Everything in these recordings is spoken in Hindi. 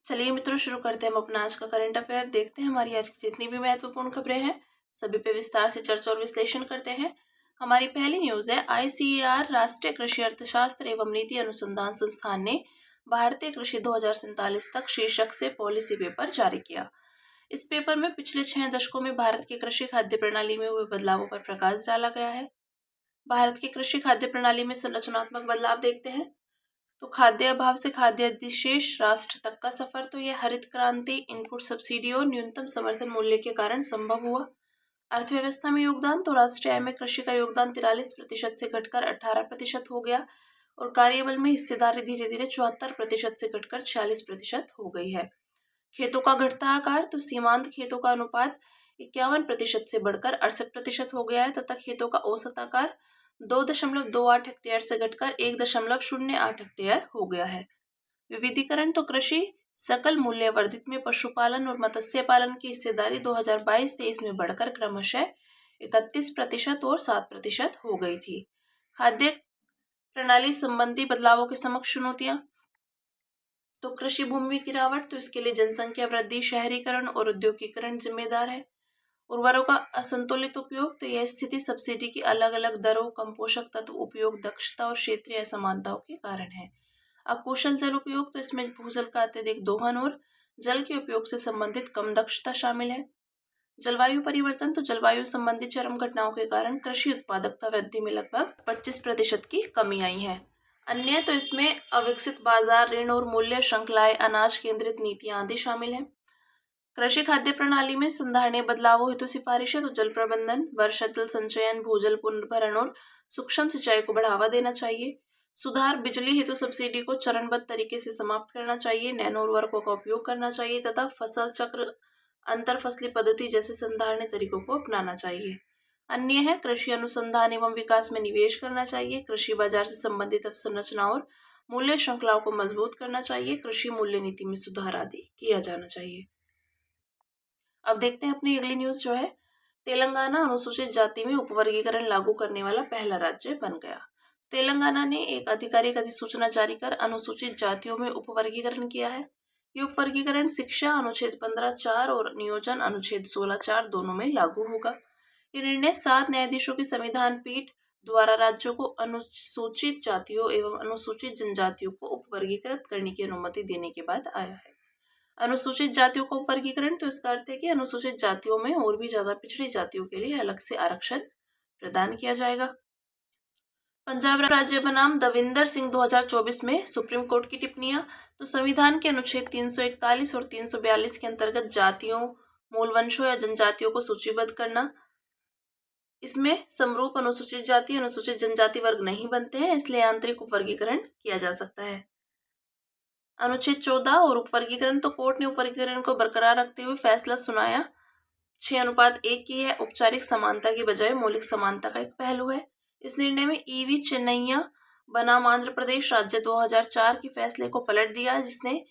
चलिए मित्रों, शुरू करते हैं हम अपना आज का करंट अफेयर। देखते हैं हमारी आज की जितनी भी महत्वपूर्ण खबरें हैं सभी पे विस्तार से चर्चा और विश्लेषण करते हैं। हमारी पहली न्यूज है, आईसीएआर राष्ट्रीय कृषि अर्थशास्त्र एवं नीति अनुसंधान संस्थान ने भारतीय कृषि 2047 तक शीर्षक से पॉलिसी पेपर जारी किया। इस पेपर में पिछले 6 दशकों में भारत की कृषि खाद्य प्रणाली में हुए बदलावों पर प्रकाश डाला गया है। भारत की कृषि खाद्य प्रणाली में संरचनात्मक बदलाव देखते हैं तो खाद्य अभाव से खाद्य अधिशेष राष्ट्र तक का सफर, तो यह हरित क्रांति, इनपुट सब्सिडी और न्यूनतम समर्थन मूल्य के कारण संभव हुआ। अर्थव्यवस्था में योगदान, तो राष्ट्रीय आय में कृषि का योगदान 43% से घटकर 18% हो गया और कार्यबल में हिस्सेदारी धीरे धीरे 74% से घटकर 46% हो गई है। खेतों का घटता आकार, तो सीमांत खेतों का अनुपात 51% से बढ़कर 68% हो गया है तथा खेतों का औसत आकार 2.28 हेक्टेयर से घटकर 1.08 हेक्टेयर हो गया है। विविधीकरण, तो कृषि सकल मूल्य वर्धित में पशुपालन और मत्स्य पालन की हिस्सेदारी 2022-23 में बढ़कर क्रमशः 31% और 7% हो गई थी। खाद्य प्रणाली संबंधी बदलावों के समक्ष चुनौतियां, तो कृषि भूमि की गिरावट, तो इसके लिए जनसंख्या वृद्धि, शहरीकरण और औद्योगिकरण जिम्मेदार है। उर्वरकों का असंतुलित उपयोग, तो यह स्थिति सब्सिडी की अलग अलग दरों, कम पोषक तत्व उपयोग, दक्षता और क्षेत्रीय असमानताओं के कारण है। अकुशल जल उपयोग, तो इसमें भूजल का अत्यधिक दोहन और जल के उपयोग से संबंधित कम दक्षता शामिल है। जलवायु परिवर्तन, तो जलवायु संबंधी चरम घटनाओं के कारण कृषि उत्पादकता वृद्धि में लगभग 25% की कमी आई है। अन्य, तो इसमें अविकसित बाजार, ऋण और मूल्य श्रृंखलाएं, अनाज केंद्रित नीतियां आदि शामिल हैं। कृषि खाद्य प्रणाली में संधारणीय बदलावों हेतु सिफारिशें, तो जल प्रबंधन, वर्षा जल संचयन, भूजल पुनर्भरण और सूक्ष्म सिंचाई को बढ़ावा देना चाहिए। सुधार, बिजली हेतु सब्सिडी को चरणबद्ध तरीके से समाप्त करना चाहिए, नैनो उर्वरकों का उपयोग करना चाहिए तथा फसल चक्र, अंतर फसली पद्धति जैसे संधारणीय तरीकों को अपनाना चाहिए। अन्य है, कृषि अनुसंधान एवं विकास में निवेश करना चाहिए, कृषि बाजार से संबंधित अवसंरचना और मूल्य श्रृंखलाओं को मजबूत करना चाहिए, कृषि मूल्य नीति में सुधार आदि किया जाना चाहिए। अब देखते हैं अपनी अगली न्यूज जो है, तेलंगाना अनुसूचित जाति में उपवर्गीकरण लागू करने वाला पहला राज्य बन गया। तेलंगाना ने एक आधिकारिक अधिसूचना जारी कर अनुसूचित जातियों में उपवर्गीकरण किया है। ये उपवर्गीकरण शिक्षा अनुच्छेद 15(4) और नियोजन अनुच्छेद 16(4) दोनों में लागू होगा। ये निर्णय 7 न्यायाधीशों की संविधान पीठ द्वारा राज्यों को अनुसूचित जातियों एवं अनुसूचित जनजातियों को उपवर्गीकृत करने की अनुमति देने के बाद आया है। अनुसूचित जातियों का वर्गीकरण, तो इसका अर्थ है कि अनुसूचित जातियों में और भी ज्यादा पिछड़ी जातियों के लिए अलग से आरक्षण प्रदान किया जाएगा। पंजाब राज्य बनाम दविंदर सिंह 2024 में सुप्रीम कोर्ट की टिप्पणियां, तो संविधान के अनुच्छेद 341 और 342 के अंतर्गत जातियों, मूल वंशों या जनजातियों को सूचीबद्ध करना, इसमें समरूप अनुसूचित जाति, अनुसूचित जनजाति वर्ग नहीं बनते हैं, इसलिए आंतरिक उपवर्गीकरण किया जा सकता है। अनुच्छेद 14 और उपवर्गीकरण, तो कोर्ट ने उपवर्गीकरण को बरकरार रखते हुए फैसला सुनाया 6:1 की है औपचारिक समानता की बजाय मौलिक समानता का एक पहलू है। इस निर्णय में ईवी चेन्नैया बनाम आंध्र प्रदेश राज्य 2004 के फैसले को पलट दिया, जिसने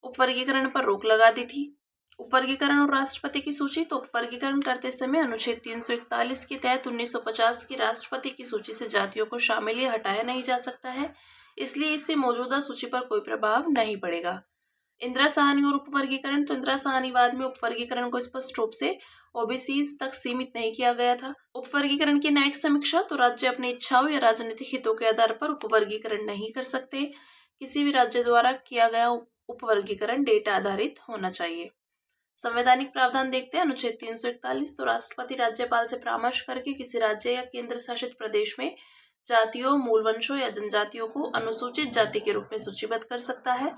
उपवर्गीकरण पर रोक लगा दी थी। उपवर्गीकरण और राष्ट्रपति की सूची, तो उपवर्गीकरण करते समय अनुच्छेद 341 के तहत 1950 की राष्ट्रपति की सूची से जातियों को शामिल या हटाया नहीं जा सकता है, इसलिए इससे मौजूदा सूची पर कोई प्रभाव नहीं पड़ेगा। इंदिरा साहनी और उपवर्गीकरण, तो इंदिरा साहनीवाद में उपवर्गीकरण को स्पष्ट रूप से ओबीसीज तक सीमित नहीं किया गया था। उपवर्गीकरण की न्यायिक समीक्षा, तो राज्य अपनी इच्छाओं या राजनीतिक हितों के आधार पर उपवर्गीकरण नहीं कर सकते। किसी भी राज्य द्वारा किया गया उपवर्गीकरण डेटा आधारित होना चाहिए। संवैधानिक प्रावधान देखते हैं, अनुच्छेद 341, तो राष्ट्रपति राज्यपाल से परामर्श करके किसी राज्य या केंद्र शासित प्रदेश में जातियों, मूल वंशों या जनजातियों को अनुसूचित जाति के रूप में सूचीबद्ध कर सकता है।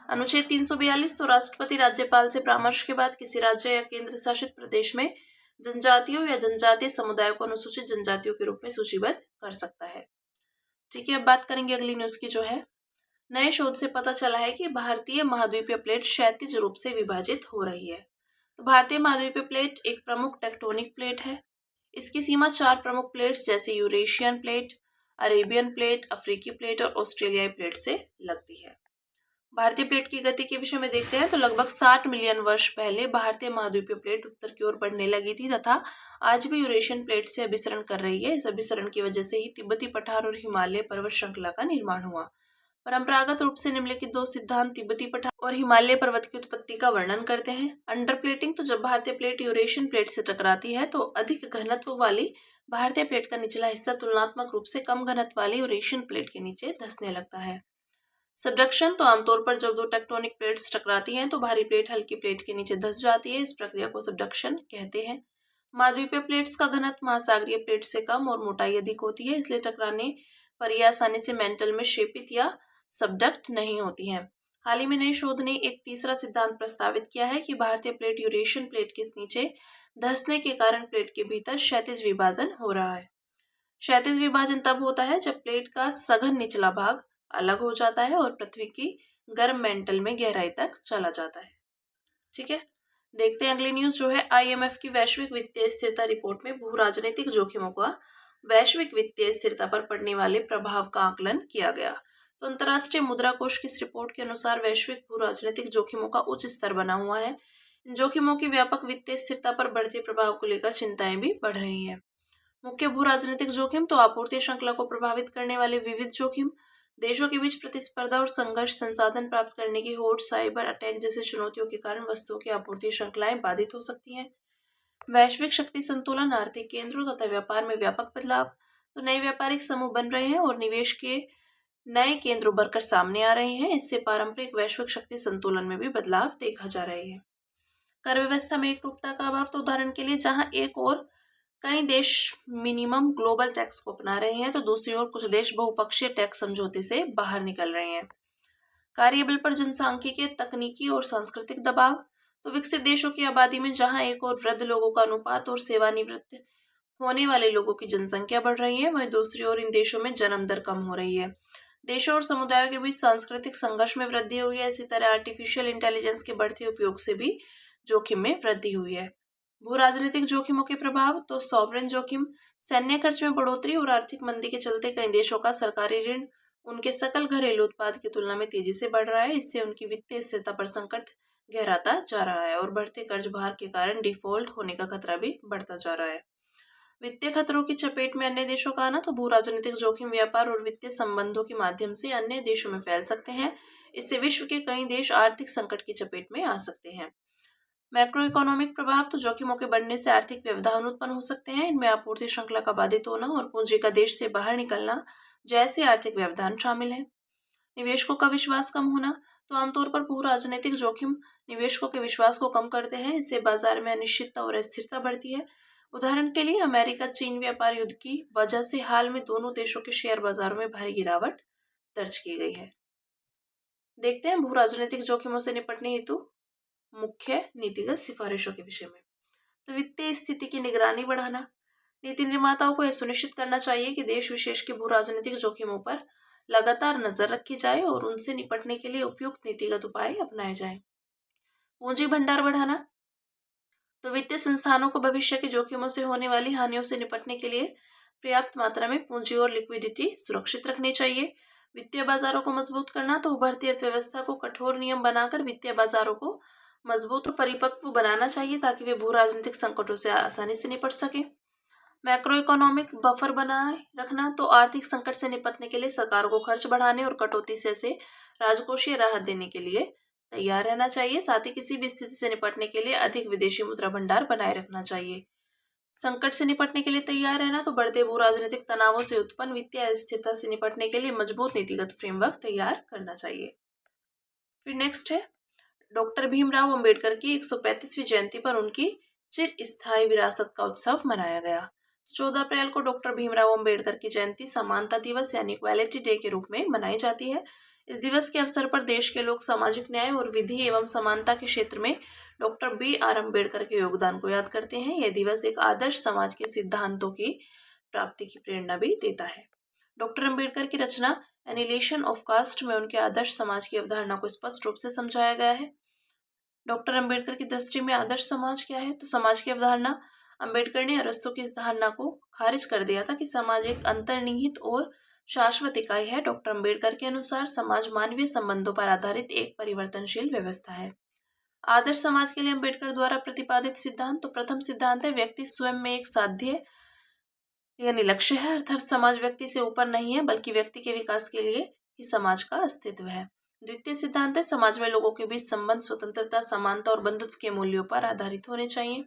अनुच्छेद 342, तो राष्ट्रपति राज्यपाल से परामर्श के बाद किसी राज्य या केंद्र शासित प्रदेश में जनजातियों या जनजातीय समुदायों को अनुसूचित जनजातियों के रूप में सूचीबद्ध कर सकता है। ठीक है, अब बात करेंगे अगली न्यूज की जो है, नए शोध से पता चला है कि भारतीय महाद्वीपीय प्लेट क्षैतिज रूप से विभाजित हो रही है। तो भारतीय महाद्वीपीय प्लेट एक प्रमुख टेक्टोनिक प्लेट है। इसकी सीमा 4 प्रमुख प्लेट्स जैसे यूरेशियन प्लेट, अरेबियन प्लेट, अफ्रीकी प्लेट और ऑस्ट्रेलियाई प्लेट से लगती है। भारतीय प्लेट की गति के विषय में देखते हैं, तो लगभग 60 मिलियन वर्ष पहले भारतीय महाद्वीपीय प्लेट उत्तर की ओर बढ़ने लगी थी तथा आज भी यूरेशियन प्लेट से अभिसरण कर रही है। इस अभिसरण की वजह से ही तिब्बती पठार और हिमालय पर्वत श्रृंखला का निर्माण हुआ। परंपरागत रूप से निम्नलिखित दो सिद्धांत तिब्बती पठार और हिमालय पर्वत की उत्पत्ति का वर्णन करते हैं। अंडरप्लेटिंग, तो जब भारतीय प्लेट यूरेशियन प्लेट से टकराती है तो अधिक घनत्व वाली भारतीय प्लेट का निचला हिस्सा तुलनात्मक रूप से कम घनत्व वाली यूरेशियन प्लेट के नीचे धंसने लगता है। सबडक्शन, तो आमतौर पर जब दो टेक्टोनिक प्लेट्स टकराती हैं तो भारी प्लेट हल्की प्लेट के नीचे धंस जाती है। इस प्रक्रिया को सबडक्शन कहते हैं। महाद्वीपीय प्लेट्स का घनत्व महासागरीय प्लेट से कम और मोटाई अधिक होती है, इसलिए टकराने पर ये आसानी से मेंटल में शेपित या सबडक्ट नहीं होती हैं। हाल ही में नए शोध ने एक तीसरा सिद्धांत प्रस्तावित किया है कि भारतीय प्लेट यूरेशियन प्लेट के नीचे धंसने के कारण प्लेट के भीतर क्षैतिज विभाजन हो रहा है। क्षैतिज विभाजन तब होता है जब प्लेट का सघन निचला भाग अलग हो जाता है और पृथ्वी की गर्म मेंटल में गहराई तक चला जाता है। ठीक है, देखते हैं अगली न्यूज जो है IMF की वैश्विक वित्तीय स्थिरता रिपोर्ट में भू राजनीतिक जोखिमों का वैश्विक वित्तीय स्थिरता पर पड़ने वाले प्रभाव का आकलन किया गया। तो अंतर्राष्ट्रीय मुद्रा कोष की इस रिपोर्ट के अनुसार वैश्विक भू राजनीतिक जोखिमों का उच्च स्तर बना हुआ है। इन जोखिमों की व्यापक वित्तीय स्थिरता पर बढ़ते प्रभाव को लेकर चिंताएं भी बढ़ रही हैं। मुख्य भू राजनीतिक जोखिम, तो आपूर्ति श्रृंखला को प्रभावित करने वाले विविध जोखिम, देशों के बीच प्रतिस्पर्धा और संघर्ष, संसाधन प्राप्त करने की होड़, साइबर अटैक जैसे चुनौतियों के कारण वस्तुओं की आपूर्ति श्रृंखलाएं बाधित हो सकती हैं। वैश्विक शक्ति संतुलन, आर्थिक केंद्रों तथा व्यापार में व्यापक बदलाव, तो नए व्यापारिक समूह बन रहे हैं और निवेश के नए केंद्र उभर कर सामने आ रहे हैं। इससे पारंपरिक वैश्विक शक्ति संतुलन में भी बदलाव देखा जा रहा है। कर व्यवस्था में एक रूपता का अभाव, तो उदाहरण के लिए जहां एक और कई देश मिनिमम ग्लोबल टैक्स को अपना रहे हैं तो दूसरी ओर कुछ देश बहुपक्षीय टैक्स समझौते से बाहर निकल रहे हैं। कार्यबल पर जनसांख्यिकीय, तकनीकी और सांस्कृतिक दबाव, तो विकसित देशों की आबादी में जहां एक और वृद्ध लोगों का अनुपात और सेवानिवृत्त होने वाले लोगों की जनसंख्या बढ़ रही है, वहीं दूसरी ओर इन देशों में जन्म दर कम हो रही है। देशों और समुदायों के बीच सांस्कृतिक संघर्ष में वृद्धि हुई है। इसी तरह आर्टिफिशियल इंटेलिजेंस के बढ़ते उपयोग से भी जोखिम में वृद्धि हुई है। भू राजनीतिक जोखिमों के प्रभाव, तो सॉवरेन जोखिम, सैन्य खर्च में बढ़ोतरी और आर्थिक मंदी के चलते कई देशों का सरकारी ऋण उनके सकल घरेलू उत्पाद की तुलना में तेजी से बढ़ रहा है। इससे उनकी वित्तीय स्थिरता पर संकट गहराता जा रहा है और बढ़ते कर्ज भार के कारण डिफॉल्ट होने का खतरा भी बढ़ता जा रहा है। वित्तीय खतरों की चपेट में अन्य देशों का आना, तो भू राजनीतिक जोखिम व्यापार और वित्तीय संबंधों के माध्यम से अन्य देशों में फैल सकते हैं। इससे विश्व के कई देश आर्थिक संकट की चपेट में आ सकते हैं। मैक्रो इकोनॉमिक प्रभाव, तो जोखिमों के बढ़ने से आर्थिक व्यवधान उत्पन्न हो सकते हैं। इनमें आपूर्ति श्रृंखला का बाधित होना और पूंजी का देश से बाहर निकलना जैसे आर्थिक व्यवधान शामिल हैं। निवेशकों का विश्वास कम होना, तो आमतौर पर भू राजनीतिक जोखिम निवेशकों के विश्वास को कम करते हैं। इससे बाजार में अनिश्चितता और अस्थिरता बढ़ती है। उदाहरण के लिए अमेरिका चीन व्यापार युद्ध की वजह से हाल में दोनों देशों के शेयर बाजारों में भारी गिरावट दर्ज की गई है। देखते हैं भू राजनीतिक जोखिमों से निपटने हेतु मुख्य नीतिगत सिफारिशों के विषय में। तो वित्तीय स्थिति की निगरानी बढ़ाना, नीति निर्माताओं को यह सुनिश्चित करना चाहिए कि देश विशेष के भू राजनीतिक जोखिमों पर लगातार नजर रखी जाए और उनसे निपटने के लिए उपयुक्त नीतिगत उपाय अपनाए जाएं। पूंजी भंडार बढ़ाना, तो वित्तीय संस्थानों को भविष्य के जोखिमों से होने वाली हानियों से निपटने के लिए पर्याप्त मात्रा में पूंजी और लिक्विडिटी सुरक्षित रखनी चाहिए। वित्तीय बाजारों को मजबूत करना, तो उभरती अर्थव्यवस्था को कठोर नियम बनाकर वित्तीय बाजारों को मजबूत और परिपक्व बनाना चाहिए ताकि वे भू राजनीतिक संकटों से आसानी से निपट सके। मैक्रो इकोनॉमिक बफर बनाए रखना, तो आर्थिक संकट से निपटने के लिए सरकारों को खर्च बढ़ाने और कटौती से राजकोषीय राहत देने के लिए तैयार रहना चाहिए। साथ ही किसी भी स्थिति से निपटने के लिए अधिक विदेशी मुद्रा भंडार बनाए रखना चाहिए। संकट से निपटने के लिए तैयार रहना, तो बढ़ते भू राजनीतिक तनावों से उत्पन्न वित्तीय अस्थिरता से निपटने के लिए मजबूत नीतिगत फ्रेमवर्क तैयार करना चाहिए। फिर नेक्स्ट है डॉक्टर भीमराव अंबेडकर की 135वीं जयंती पर उनकी चिर स्थायी विरासत का उत्सव मनाया गया। 14 अप्रैल को डॉक्टर भीमराव अंबेडकर की जयंती समानता दिवस यानी इक्वालिटी डे के रूप में मनाई जाती है। इस दिवस के अवसर पर देश के लोग सामाजिक न्याय और विधि एवं समानता के क्षेत्र में डॉक्टर BR अम्बेडकर के योगदान को याद करते हैं। यह दिवस एक आदर्श समाज के सिद्धांतों की प्राप्ति की प्रेरणा भी देता है। डॉक्टर अम्बेडकर की रचना एनिलेशन ऑफ कास्ट में उनके आदर्श समाज की अवधारणा को स्पष्ट रूप से समझाया गया है। डॉक्टर अम्बेडकर की दृष्टि में आदर्श समाज क्या है, तो समाज की अवधारणा, अम्बेडकर ने अरस्तू की इस धारणा को खारिज कर दिया था कि समाज एक अंतर्निहित और शाश्वत इकाई है। डॉक्टर अम्बेडकर के अनुसार समाज मानवीय संबंधों पर आधारित एक परिवर्तनशील व्यवस्था है। आदर्श समाज के लिए अम्बेडकर द्वारा प्रतिपादित सिद्धांत, तो प्रथम सिद्धांत है व्यक्ति स्वयं में एक साध्य यानी लक्ष्य है, अर्थात समाज व्यक्ति से ऊपर नहीं है बल्कि व्यक्ति के विकास के लिए ही समाज का अस्तित्व है। द्वितीय सिद्धांत है समाज में लोगों के बीच संबंध स्वतंत्रता, समानता और बंधुत्व के मूल्यों पर आधारित होने चाहिए।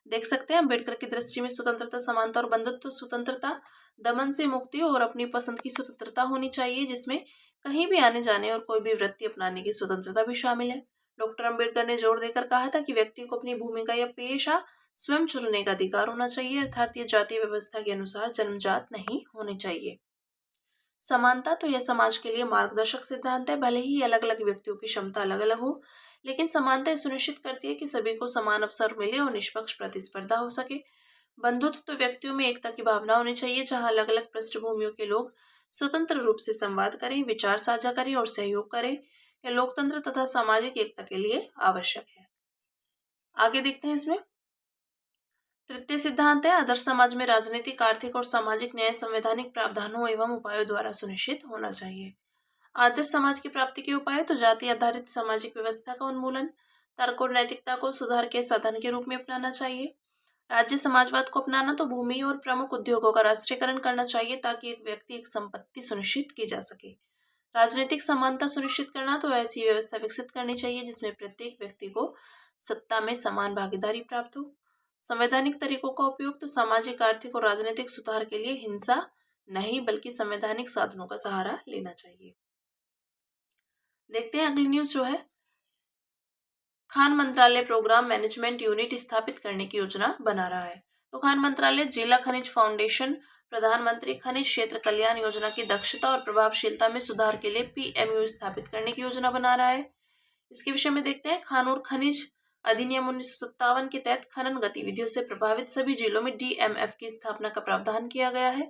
देख सकते हैं अम्बेडकर की दृष्टि में स्वतंत्रता, समानता और बंधुत्व। स्वतंत्रता दमन से मुक्ति और अपनी पसंद की स्वतंत्रता होनी चाहिए, जिसमें कहीं भी आने जाने और कोई भी वृत्ति अपनाने की स्वतंत्रता भी शामिल है। डॉक्टर अम्बेडकर ने जोर देकर कहा था कि व्यक्ति को अपनी भूमिका या पेशा स्वयं चुनने का अधिकार होना चाहिए, अर्थात ये जातीय व्यवस्था के अनुसार जन्मजात नहीं होने चाहिए। समानता तो यह समाज के लिए मार्गदर्शक सिद्धांत है। भले ही अलग अलग व्यक्तियों की क्षमता अलग अलग हो, लेकिन समानता सुनिश्चित करती है कि सभी को समान अवसर मिले और निष्पक्ष प्रतिस्पर्धा हो सके। बंधुत्व तो व्यक्तियों में एकता की भावना होनी चाहिए, जहां अलग अलग पृष्ठभूमियों के लोग स्वतंत्र रूप से संवाद करें, विचार साझा करें और सहयोग करें। यह लोकतंत्र तथा सामाजिक एकता के लिए आवश्यक है। आगे देखते हैं इसमें तृतीय सिद्धांत है आदर्श समाज में राजनीतिक, आर्थिक और सामाजिक न्याय संवैधानिक प्रावधानों एवं उपायों द्वारा सुनिश्चित होना चाहिए। आदर्श समाज की प्राप्ति के उपाय तो जाति आधारित सामाजिक व्यवस्था का उन्मूलन, तर्क और नैतिकता को सुधार के साधन के रूप में अपनाना चाहिए। राज्य समाजवाद को अपनाना तो भूमि और प्रमुख उद्योगों का राष्ट्रीयकरण करना चाहिए, ताकि एक व्यक्ति एक संपत्ति सुनिश्चित की जा सके। राजनीतिक समानता सुनिश्चित करना तो ऐसी व्यवस्था विकसित करनी चाहिए जिसमें प्रत्येक व्यक्ति को सत्ता में समान भागीदारी प्राप्त हो। संवैधानिक तरीकों का उपयोग तो सामाजिक, आर्थिक और राजनीतिक सुधार के लिए हिंसा नहीं बल्कि संवैधानिक साधनों का सहारा लेना चाहिए। देखते हैं अगली न्यूज जो है खान मंत्रालय प्रोग्राम मैनेजमेंट यूनिट स्थापित करने की योजना बना रहा है। तो खान मंत्रालय जिला खनिज फाउंडेशन प्रधानमंत्री खनिज क्षेत्र कल्याण योजना की दक्षता और प्रभावशीलता में सुधार के लिए PMU स्थापित करने की योजना बना रहा है। इसके विषय में देखते हैं खान और खनिज अधिनियम 1957 के तहत खनन गतिविधियों से प्रभावित सभी जिलों में DMF की स्थापना का प्रावधान किया गया है।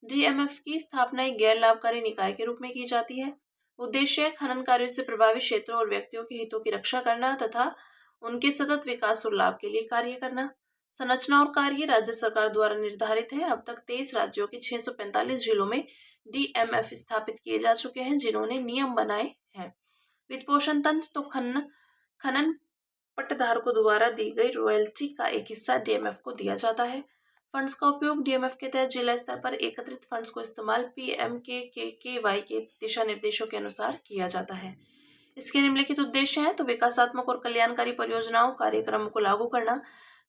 DMF की स्थापना एक गैर लाभकारी निकाय के रूप में की जाती है। उद्देश्य है खनन कार्यों से प्रभावित क्षेत्रों और व्यक्तियों के हितों की रक्षा करना तथा उनके सतत विकास और लाभ के लिए कार्य करना। संरचना और कार्य राज्य सरकार द्वारा निर्धारित है। अब तक 23 राज्यों के 645 जिलों में DMF स्थापित किए जा चुके हैं, जिन्होंने नियम बनाए हैं। वित्त पोषण तंत्र तो खनन पट्टधारकों द्वारा दी गई रॉयल्टी का एक हिस्सा DMF को दिया जाता है। फंड्स का उपयोग DMF के तहत जिला स्तर पर एकत्रित फंड्स को इस्तेमाल PMKKY के दिशा निर्देशों के अनुसार किया जाता है। इसके निम्नलिखित उद्देश्य हैं तो विकासात्मक और कल्याणकारी परियोजनाओं कार्यक्रमों को लागू करना,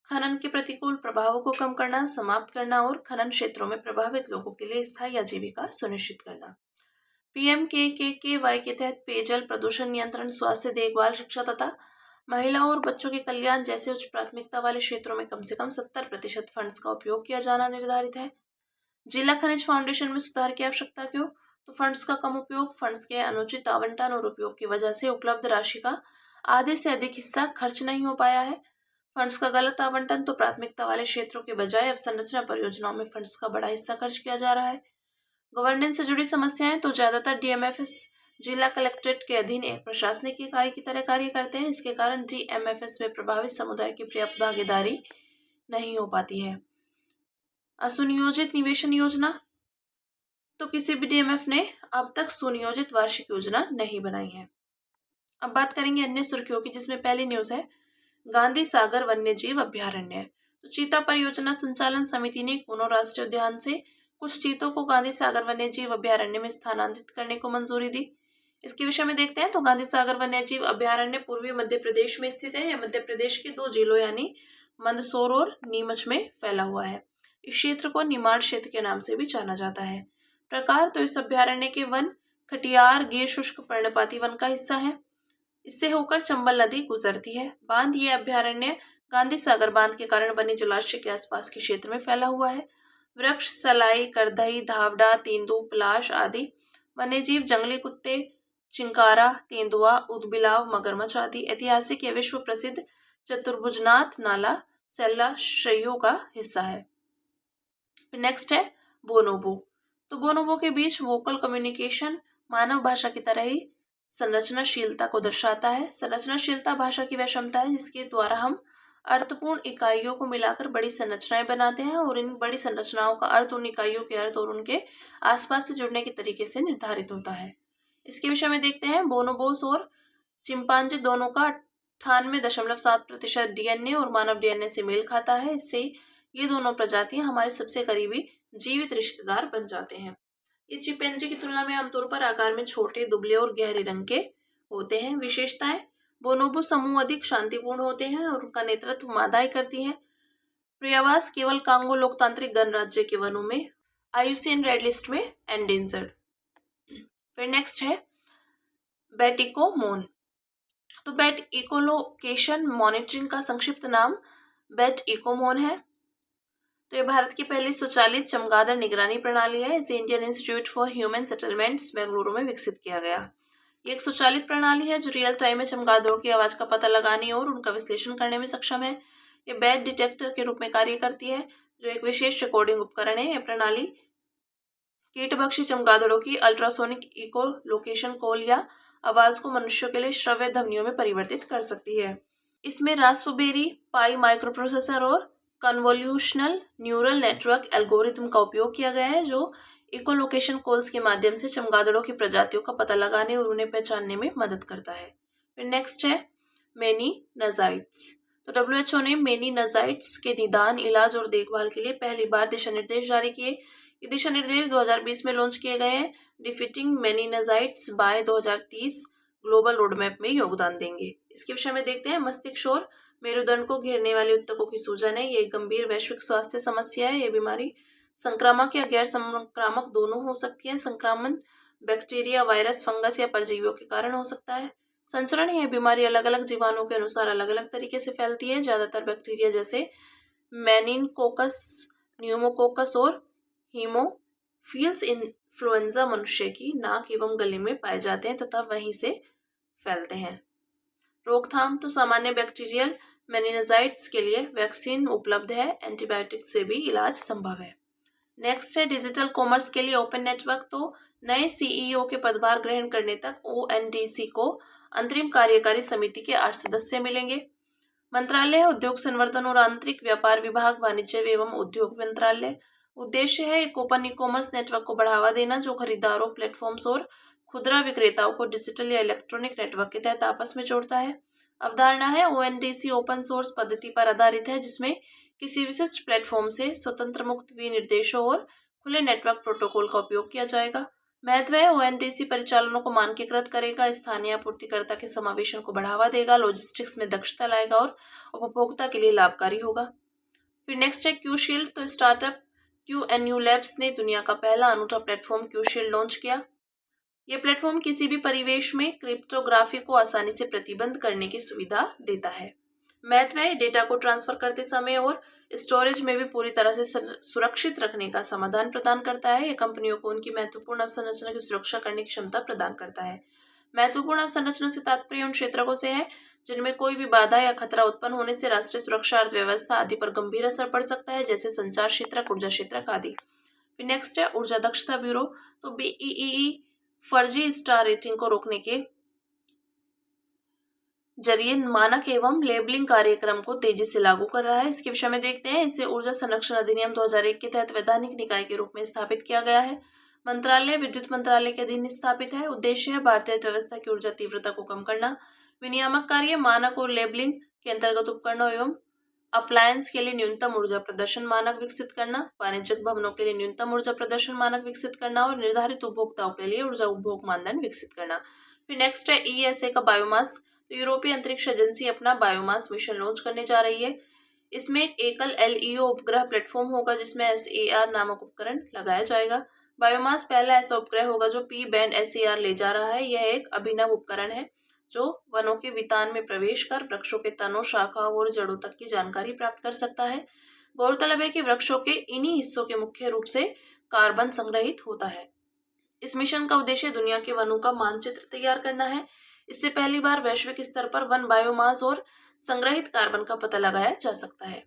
खनन के प्रतिकूल प्रभावों को कम करना, समाप्त करना और खनन क्षेत्रों में प्रभावित लोगों के लिए स्थायी आजीविका सुनिश्चित करना। PMKKY के तहत पेयजल, प्रदूषण नियंत्रण, स्वास्थ्य देखभाल, शिक्षा तथा महिलाओं और बच्चों के कल्याण जैसे उच्च प्राथमिकता वाले क्षेत्रों में कम से कम 70% फंड्स का उपयोग किया जाना निर्धारित है। जिला खनिज फाउंडेशन में सुधार की आवश्यकता क्यों? तो फंड्स का कम उपयोग, फंड्स के अनुचित आवंटन और उपयोग की वजह से उपलब्ध राशि का आधे से अधिक हिस्सा खर्च नहीं हो पाया है। फंड्स का गलत आवंटन तो प्राथमिकता वाले क्षेत्रों के बजाय अवसंरचना परियोजनाओं में फंड्स का बड़ा हिस्सा खर्च किया जा रहा है। गवर्नेंस से जुड़ी समस्याएं तो ज्यादातर DMFS जिला कलेक्ट्रेट के अधीन एक प्रशासनिक इकाई की तरह कार्य करते हैं। इसके कारण DMFS में प्रभावित समुदाय की पर्याप्त भागीदारी नहीं हो पाती है। असुनियोजित निवेशन योजना तो किसी भी DMF ने अब तक सुनियोजित वार्षिक योजना नहीं बनाई है। अब बात करेंगे अन्य सुर्खियों की, जिसमें पहली न्यूज है गांधी सागर वन्यजीव अभ्यारण्य। तो चीता परियोजना संचालन समिति ने कूनो राष्ट्रीय उद्यान से कुछ चीतों को गांधी सागर वन्यजीव अभ्यारण्य में स्थानांतरित करने को मंजूरी दी। इसके विषय में देखते हैं तो गांधी सागर वन्यजीव अभ्यारण्य पूर्वी मध्य प्रदेश में स्थित है। यह मध्य प्रदेश के 2 जिलों यानी मंदसौर और नीमच में फैला हुआ है। इस क्षेत्र को निमाड़ क्षेत्र के नाम से भी जाना जाता है। प्रकार तो इस अभ्यारण्य के वन खटियार गिर शुष्क पर्णपाती वन का हिस्सा है। इससे होकर चंबल नदी गुजरती है। बांध ये अभ्यारण्य गांधी सागर बांध के कारण बने जलाशय के आसपास के क्षेत्र में फैला हुआ है। वृक्ष, सलाई, करदई, धावड़ा, तेंदू, पलाश आदि वन्यजीव, जंगली कुत्ते, चिंकारा, तेंदुआ, ऊदबिलाव, मगरमच्छ आदि ऐतिहासिक या विश्व प्रसिद्ध चतुर्भुजनाथ नाला शैलाश्रयों का हिस्सा है। नेक्स्ट है बोनोबो। तो बोनोबो के बीच वोकल कम्युनिकेशन मानव भाषा की तरह ही संरचनाशीलता को दर्शाता है। संरचनाशीलता भाषा की वह क्षमता है जिसके द्वारा हम अर्थपूर्ण इकाइयों को मिलाकर बड़ी संरचनाएं बनाते हैं और इन बड़ी संरचनाओं का अर्थ उन इकाइयों के अर्थ और उनके आसपास से जुड़ने के तरीके से निर्धारित होता है। इसके विषय में देखते हैं बोनोबोस और चिंपांजी दोनों का 98.7% DNA और मानव DNA से मेल खाता है। इससे ये दोनों प्रजातियां हमारे सबसे करीबी जीवित रिश्तेदार बन जाते हैं। ये चिंपैंजी की तुलना में आमतौर पर आकार में छोटे, दुबले और गहरे रंग के होते हैं। विशेषताएं: बोनोबो समूह अधिक शांतिपूर्ण होते हैं और उनका नेतृत्व मादाएं करती हैं। पर्यावास केवल कांगो लोकतांत्रिक गणराज्य के वनों में, IUCN रेड लिस्ट में एंडेंजर्ड। फिर नेक्स्ट है बैट इकोमोन। तो बैट इकोलोकेशन मॉनिटरिंग का संक्षिप्त नाम बैट इकोमोन है। तो ये भारत की पहली स्वचालित चमगादड़ निगरानी प्रणाली है। इसे Indian institute for human settlements Bengaluru में विकसित किया गया। ये एक स्वचालित प्रणाली है जो रियल टाइम में चमगादड़ों की आवाज का पता लगाने और उनका विश्लेषण करने में सक्षम है। ये बैट डिटेक्टर के रूप में कार्य करती है, जो एक विशेष रिकॉर्डिंग उपकरण है। यह प्रणाली कीटभक्षी चमगादड़ों की अल्ट्रासोनिक इको लोकेशन कॉल या आवाज को मनुष्यों के लिए श्रव्य ध्वनियों में परिवर्तित कर सकती है। इसमें रास्पबेरी पाई माइक्रोप्रोसेसर और कन्वोल्यूशनल न्यूरल नेटवर्क एल्गोरिथम का उपयोग किया गया है, जो इकोलोकेशन कॉल्स के माध्यम से चमगादड़ों की प्रजातियों का पता लगाने और उन्हें पहचानने में मदद करता है। फिर नेक्स्ट है मेनिनजाइट्स। तो WHO ने मेनिनजाइट्स के निदान, इलाज और देखभाल के लिए पहली बार दिशा निर्देश जारी किए। ये दिशा निर्देश 2020 में लॉन्च किए गए हैं। डिफीटिंग मेनिनजाइट्स बाय 2030 ग्लोबल रोडमैप में योगदान देंगे। इसके विषय में देखते हैं। मस्तिष्क और मेरुदंड को घेरने वाले ऊतकों की सूजन है। ये एक गंभीर वैश्विक स्वास्थ्य समस्या है। ये बीमारी संक्रामक या गैर संक्रामक दोनों हो सकती है। संक्रमण बैक्टीरिया, वायरस, फंगस या परजीवियों के कारण हो सकता है। संचरण: यह बीमारी अलग अलग जीवाणुओं के अनुसार अलग अलग तरीके से फैलती है। ज्यादातर बैक्टीरिया जैसे मेनिनकोकस, न्यूमोकोकस और हीमोफिल्स इन्फ्लुएंजा मनुष्य की नाक एवं गले में पाए जाते हैं तथा वहीं से फैलते हैं। रोकथाम: तो सामान्य बैक्टीरियल मेनिनजाइट्स के लिए वैक्सीन उपलब्ध है। एंटीबायोटिक से भी इलाज संभव है। नेक्स्ट है डिजिटल कॉमर्स के लिए ओपन नेटवर्क। तो नए CEO के पदभार ग्रहण करने तक ONDC को अंतरिम कार्यकारी समिति के 8 सदस्य मिलेंगे। मंत्रालय: उद्योग संवर्धन और आंतरिक व्यापार विभाग, वाणिज्य एवं उद्योग मंत्रालय। उद्देश्य है एक ओपन ई कॉमर्स नेटवर्क को बढ़ावा देना, जो खरीदारों, प्लेटफॉर्म्स और खुदरा विक्रेताओं को डिजिटल या इलेक्ट्रॉनिक नेटवर्क के तहत आपस में जोड़ता है। अवधारणा है ONDC ओपन सोर्स पद्धति पर आधारित है, जिसमें किसी विशिष्ट प्लेटफॉर्म से स्वतंत्र, मुक्त विनिर्देशों और खुले नेटवर्क प्रोटोकॉल का उपयोग किया जाएगा। महत्व है ONDC परिचालनों को मानकीकृत करेगा, स्थानीय आपूर्तिकर्ता के समावेशन को बढ़ावा देगा, लॉजिस्टिक्स में दक्षता लाएगा और उपभोक्ता के लिए लाभकारी होगा। फिर नेक्स्ट है क्यू शील्ड। तो स्टार्टअप QNU लैब्स ने दुनिया का पहला अनूठा प्लेटफॉर्म क्यू शील्ड लॉन्च किया। यह प्लेटफॉर्म किसी भी परिवेश में क्रिप्टोग्राफी को आसानी से प्रतिबंध करने की सुविधा देता है। महत्व है डेटा को ट्रांसफर करते समय और स्टोरेज में भी पूरी तरह से सुरक्षित रखने का समाधान प्रदान करता है। यह कंपनियों को उनकी महत्वपूर्ण अवसंरचना की सुरक्षा करने की क्षमता प्रदान करता है। महत्वपूर्ण अवसंरचना से तात्पर्य उन क्षेत्रों से है जिनमें कोई भी बाधा या खतरा उत्पन्न होने से राष्ट्रीय सुरक्षा, अर्थव्यवस्था आदि पर गंभीर असर पड़ सकता है, जैसे संचार क्षेत्र, ऊर्जा क्षेत्र आदि। फिर नेक्स्ट है ऊर्जा दक्षता ब्यूरो। तो BEE फर्जी स्टार रेटिंग को रोकने के जरिए मानक एवं लेबलिंग कार्यक्रम को तेजी से लागू कर रहा है। इसके विषय में देखते हैं। इसे ऊर्जा संरक्षण अधिनियम 2001 के तहत वैधानिक निकाय के रूप में स्थापित किया गया है। मंत्रालय विद्युत मंत्रालय के अधीन स्थापित है। उद्देश्य है भारतीय अर्थव्यवस्था की ऊर्जा तीव्रता को कम करना। विनियामक कार्य: मानक और लेबलिंग के अंतर्गत उपकरणों एवं अप्लायंस के लिए न्यूनतम ऊर्जा प्रदर्शन मानक विकसित करना, वाणिज्यिक भवनों के लिए न्यूनतम ऊर्जा प्रदर्शन मानक विकसित करना और निर्धारित उपभोक्ताओं के लिए ऊर्जा उपभोग मानदंड विकसित करना। फिर नेक्स्ट है ESA का बायोमास। तो यूरोपीय अंतरिक्ष एजेंसी अपना बायोमास मिशन लॉन्च करने जा रही है। इसमें एक एकल LEO उपग्रह प्लेटफॉर्म होगा, जिसमें SAR नामक उपकरण लगाया जाएगा। बायोमास पहला ऐसा उपग्रह होगा जो P बैंड SAR ले जा रहा है। यह एक अभिनव उपकरण है जो वनों के वितान में प्रवेश कर वृक्षों के तनों, शाखाओं और जड़ों तक की जानकारी प्राप्त कर सकता है। गौरतलब है कि वृक्षों के इन्हीं हिस्सों के मुख्य रूप से कार्बन संग्रहित होता है। इस मिशन का उद्देश्य दुनिया के वनों का मानचित्र तैयार करना है। इससे पहली बार वैश्विक स्तर पर वन बायोमास और संग्रहित कार्बन का पता लगाया जा सकता है।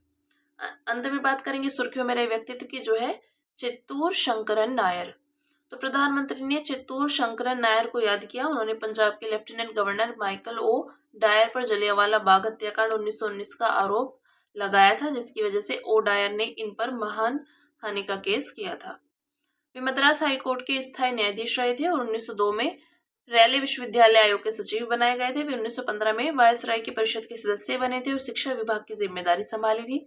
अंत में बात करेंगे सुर्खियों में रहे व्यक्तित्व की, जो है चित्तूर शंकरन नायर। तो प्रधानमंत्री ने चित्तूर शंकरन नायर को याद किया। उन्होंने पंजाब के lieutenant governor Michael O'Dwyer पर जलियांवाला बाग हत्याकांड 1919 का आरोप लगाया था, जिसकी वजह से ओ डायर ने इन पर महान हानि का केस किया था। वे मद्रास हाईकोर्ट के स्थायी न्यायाधीश रहे थे और 1902 में रैली विश्वविद्यालय आयोग के सचिव बनाए गए थे। वे 1915 में वायसराय की परिषद के सदस्य बने थे और शिक्षा विभाग की जिम्मेदारी संभाली थी।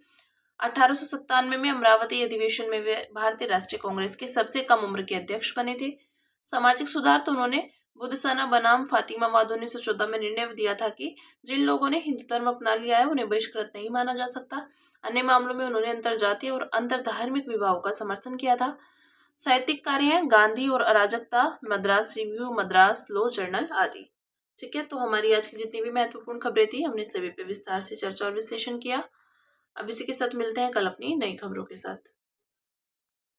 1897 में अमरावती अधिवेशन में वे भारतीय राष्ट्रीय कांग्रेस के सबसे कम उम्र के अध्यक्ष बने थे। सामाजिक सुधार तो उन्होंने बुद्धसाना बनाम फातिमावाद 1914 में निर्णय दिया था कि जिन लोगों ने हिंदू धर्म अपना लिया है उन्हें बहिष्कृत नहीं माना जा सकता। अन्य मामलों में उन्होंने अंतरजातीय और अंतर धार्मिक विवाहों का समर्थन किया था। साहित्यिक कार्य हैं गांधी और अराजकता, Madras review, Madras law journal आदि। ठीक है, तो हमारी आज की जितनी भी महत्वपूर्ण खबरें थी हमने सभी पे विस्तार से चर्चा और विश्लेषण किया। अब इसी के साथ मिलते हैं कल अपनी नई खबरों के साथ।